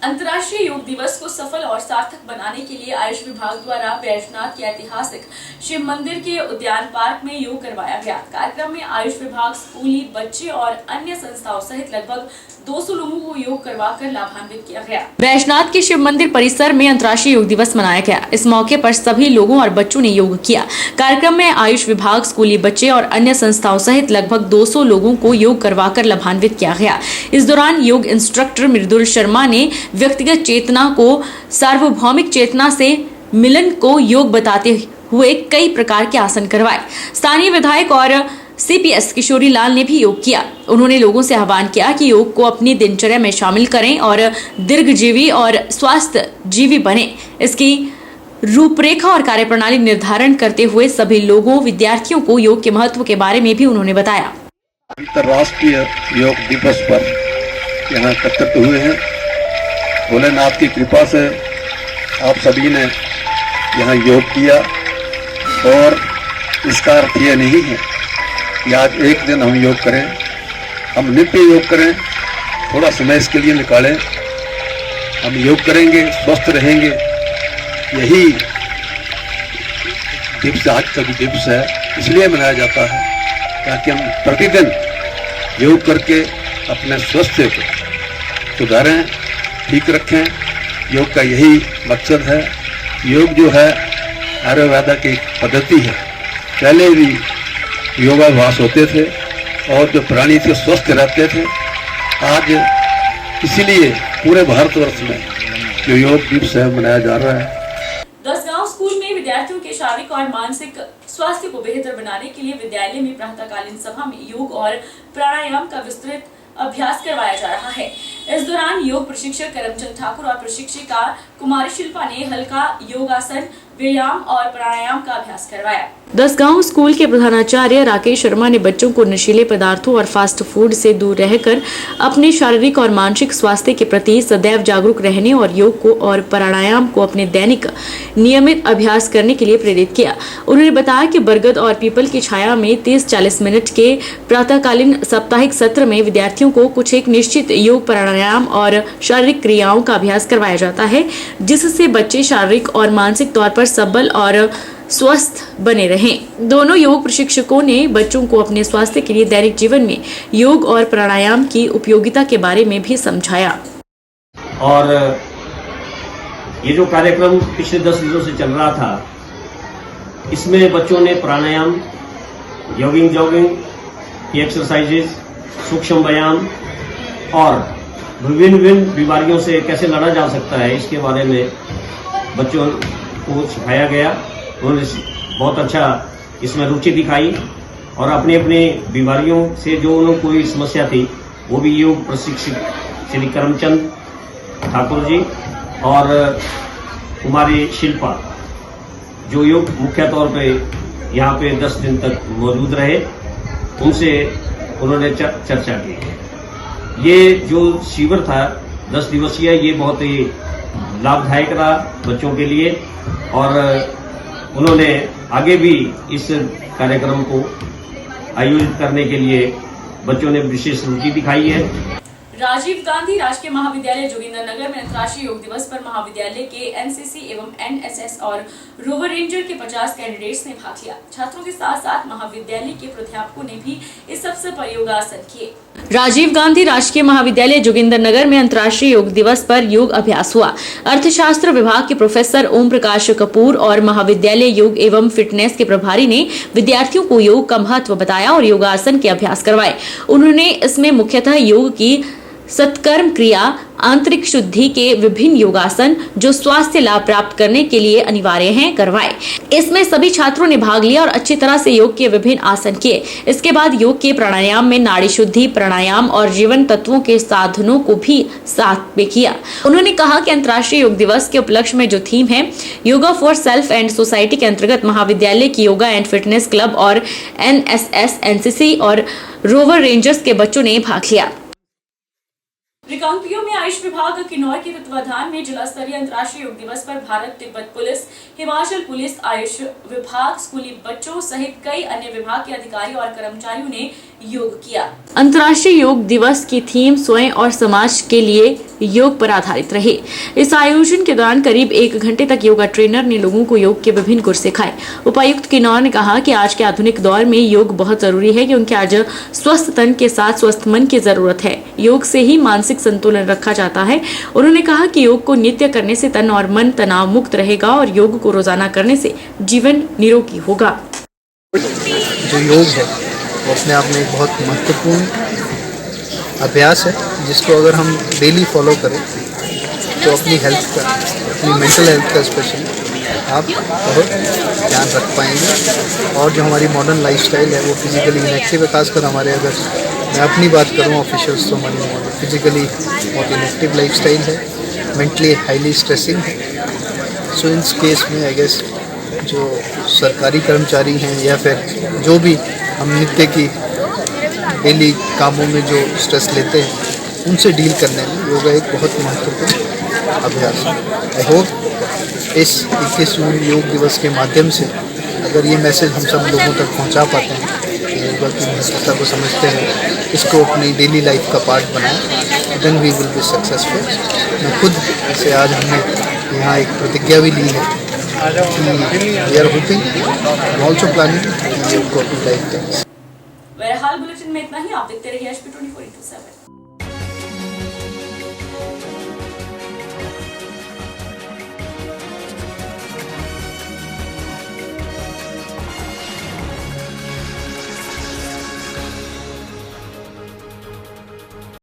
अंतर्राष्ट्रीय योग दिवस को सफल और सार्थक बनाने के लिए आयुष विभाग द्वारा बैजनाथ के ऐतिहासिक शिव मंदिर के उद्यान पार्क में योग करवाया गया। कार्यक्रम में आयुष विभाग, स्कूली बच्चे और अन्य संस्थाओं सहित लगभग 200 लोगों को योग करवाकर लाभान्वित किया गया। बैजनाथ के शिव मंदिर परिसर में अंतर्राष्ट्रीय योग दिवस मनाया गया। इस मौके पर सभी लोगों और बच्चों ने योग किया। कार्यक्रम में आयुष विभाग, स्कूली बच्चे और अन्य संस्थाओं सहित लगभग 200 लोगों को योग करवाकर लाभान्वित किया गया। इस दौरान योग इंस्ट्रक्टर मृदुल शर्मा ने व्यक्तिगत चेतना को सार्वभौमिक चेतना से मिलन को योग बताते हुए कई प्रकार के आसन करवाए। स्थानीय विधायक और CPS किशोरी लाल ने भी योग किया। उन्होंने लोगों से आह्वान किया कि योग को अपनी दिनचर्या में शामिल करें और दीर्घजीवी और स्वस्थ जीवी बने। इसकी रूपरेखा और कार्यप्रणाली निर्धारण करते हुए सभी लोगों, विद्यार्थियों को योग के महत्व के बारे में भी उन्होंने बताया। अंतर्राष्ट्रीय योग दिवस पर यहाँ एकत्रित हुए हैं। भोलेनाथ की कृपा से आप सभी ने यहाँ योग किया और इसका अर्थ यह नहीं है कि आज एक दिन हम योग करें। हम नित्य योग करें, थोड़ा समय इसके लिए निकालें। हम योग करेंगे, स्वस्थ रहेंगे। यही दिवस आज का दिवस है, इसलिए मनाया जाता है ताकि हम प्रतिदिन योग करके अपने स्वास्थ्य को सुधारें, ठीक रखें। योग का यही मकसद है। योग जो है आयुर्वेदा की पद्धति है। पहले भी योगाभ्यास होते थे और जो प्राणी थे स्वस्थ रहते थे। आज इसीलिए पूरे भारतवर्ष में जो योग दिवस है मनाया जा रहा है। 10 गांव स्कूल में विद्यार्थियों के शारीरिक और मानसिक स्वास्थ्य को बेहतर बनाने के लिए विद्यालय में प्रातःकालीन सभा में योग और प्राणायाम का विस्तृत अभ्यास करवाया जा रहा है। इस दौरान योग प्रशिक्षक करमचंद ठाकुर और प्रशिक्षिका कुमारी शिल्पा ने हल्का योगासन, व्यायाम और प्राणायाम का अभ्यास करवाया। 10 गांव स्कूल के प्रधानाचार्य राकेश शर्मा ने बच्चों को नशीले पदार्थों और फास्ट फूड से दूर रहकर अपने शारीरिक और मानसिक स्वास्थ्य के प्रति सदैव जागरूक रहने और योग को और प्राणायाम को अपने दैनिक नियमित अभ्यास करने के लिए प्रेरित किया। उन्होंने बताया कि बरगद और पीपल की छाया में 30-40 मिनट के प्रातःकालीन साप्ताहिक सत्र में विद्यार्थियों को कुछ एक निश्चित योग, प्राणायाम और शारीरिक क्रियाओं का अभ्यास करवाया जाता है, जिससे बच्चे शारीरिक और मानसिक तौर पर सबल और स्वस्थ बने रहें। दोनों योग प्रशिक्षकों ने बच्चों को अपने स्वास्थ्य के लिए दैनिक जीवन में योग और प्राणायाम की उपयोगिता के बारे में भी समझाया। और ये जो कार्यक्रम पिछले 10 दिनों से चल रहा था, इसमें बच्चों ने प्राणायाम, जॉगिंग की एक्सरसाइजेज, सूक्ष्म व्यायाम और विभिन्न बीमारियों से कैसे लड़ा जा सकता है, इसके बारे में बच्चों को सिखाया गया। उन्होंने बहुत अच्छा इसमें रुचि दिखाई और अपनी अपनी बीमारियों से जो उन्हें कोई समस्या थी वो भी योग प्रशिक्षक श्री करमचंद ठाकुर जी और कुमारी शिल्पा, जो योग मुख्य तौर पे यहाँ पे 10 दिन तक मौजूद रहे, उनसे उन्होंने चर्चा की। ये जो शिविर था 10 दिवसीय, ये बहुत ही लाभदायक रहा बच्चों के लिए और उन्होंने आगे भी इस कार्यक्रम को आयोजित करने के लिए बच्चों ने विशेष रुचि दिखाई है। राजीव गांधी राजकीय महाविद्यालय जोगिंदरनगर में अंतर्राष्ट्रीय योग दिवस पर महाविद्यालय के NCC एवं NSS और रोवर रेंजर के 50 कैंडिडेट्स ने भाग लिया। छात्रों के साथ साथ महाविद्यालय के प्राध्यापकों ने भी इस अवसर पर योगासन किए। राजीव गांधी राजकीय महाविद्यालय जोगिंदरनगर में अंतर्राष्ट्रीय योग दिवस पर योग अभ्यास हुआ। अर्थशास्त्र विभाग के प्रोफेसर ओम प्रकाश कपूर और महाविद्यालय योग एवं फिटनेस के प्रभारी ने विद्यार्थियों को योग का महत्व बताया और योगासन के अभ्यास करवाए। उन्होंने इसमें मुख्यतः योग की सत्कर्म क्रिया, आंतरिक शुद्धि के विभिन्न योगासन जो स्वास्थ्य लाभ प्राप्त करने के लिए अनिवार्य हैं, करवाए। इसमें सभी छात्रों ने भाग लिया और अच्छी तरह से योग के विभिन्न आसन किए। इसके बाद योग के प्राणायाम में नाड़ी शुद्धि, प्राणायाम और जीवन तत्वों के साधनों को भी साथ में किया। उन्होंने कहा कि अंतर्राष्ट्रीय योग दिवस के उपलक्ष्य में जो थीम है yoga for self and society के अंतर्गत महाविद्यालय की योगा एंड फिटनेस क्लब और NSS, NCC और रोवर रेंजर्स के बच्चों ने भाग लिया। रिकांगपिओ में आयुष विभाग किन्नौर के तत्वाधान में जिला स्तरीय अंतर्राष्ट्रीय योग दिवस पर भारत तिब्बत पुलिस, हिमाचल पुलिस, आयुष विभाग, स्कूली बच्चों सहित कई अन्य विभाग के अधिकारी और कर्मचारियों ने योग किया। अंतर्राष्ट्रीय योग दिवस की थीम स्वयं और समाज के लिए योग पर आधारित रहे। इस आयोजन के दौरान करीब 1 घंटे तक योगा ट्रेनर ने लोगों को योग के विभिन्न गुर सिखाए। उपायुक्त किन्नौर ने कहा कि आज के आधुनिक दौर में योग बहुत जरूरी है क्योंकि आज स्वस्थ तन के साथ स्वस्थ मन की जरूरत है। योग से ही मानसिक संतुलन रखा जाता है। उन्होंने कहा कि योग को नित्य करने से तन और मन तनाव मुक्त रहेगा और योग को रोजाना करने से जीवन निरोगी होगा। जो योग है वो अपने आप में एक बहुत महत्वपूर्ण अभ्यास है, जिसको अगर हम डेली फॉलो करें तो अपनी हेल्थ का, अपनी मेंटल हेल्थ का स्पेशली आप बहुत ध्यान रख पाएंगे। और जो हमारी मॉडर्न लाइफस्टाइल है वो फिजिकली इनएक्टिव है, खासकर हमारे, अगर मैं अपनी बात करूँ ऑफिशियल्स, तो हमारी फिजिकली बहुत इनएक्टिव लाइफस्टाइल है, मेंटली हाईली स्ट्रेसिंग है। सो इन केस में आई गेस जो सरकारी कर्मचारी हैं या फिर जो भी हम नित्य की डेली कामों में जो स्ट्रेस लेते हैं उनसे डील करने में योगा एक बहुत महत्वपूर्ण अभ्यास है। आई होप इस 21वें योग दिवस के माध्यम से अगर ये मैसेज हम सब लोगों तक पहुंचा पाते हैं कि योगा की महत्वता को समझते हैं, इसको अपनी डेली लाइफ का पार्ट बनाएं, then we will be successful. मैं खुद इसे आज हमने यहाँ एक प्रतिज्ञा भी ली है कि we are hoping also planning योग को अपनी लाइफ का। बहरहाल बुलेटिन में इतना ही। आप देखते रहिए HP24/7।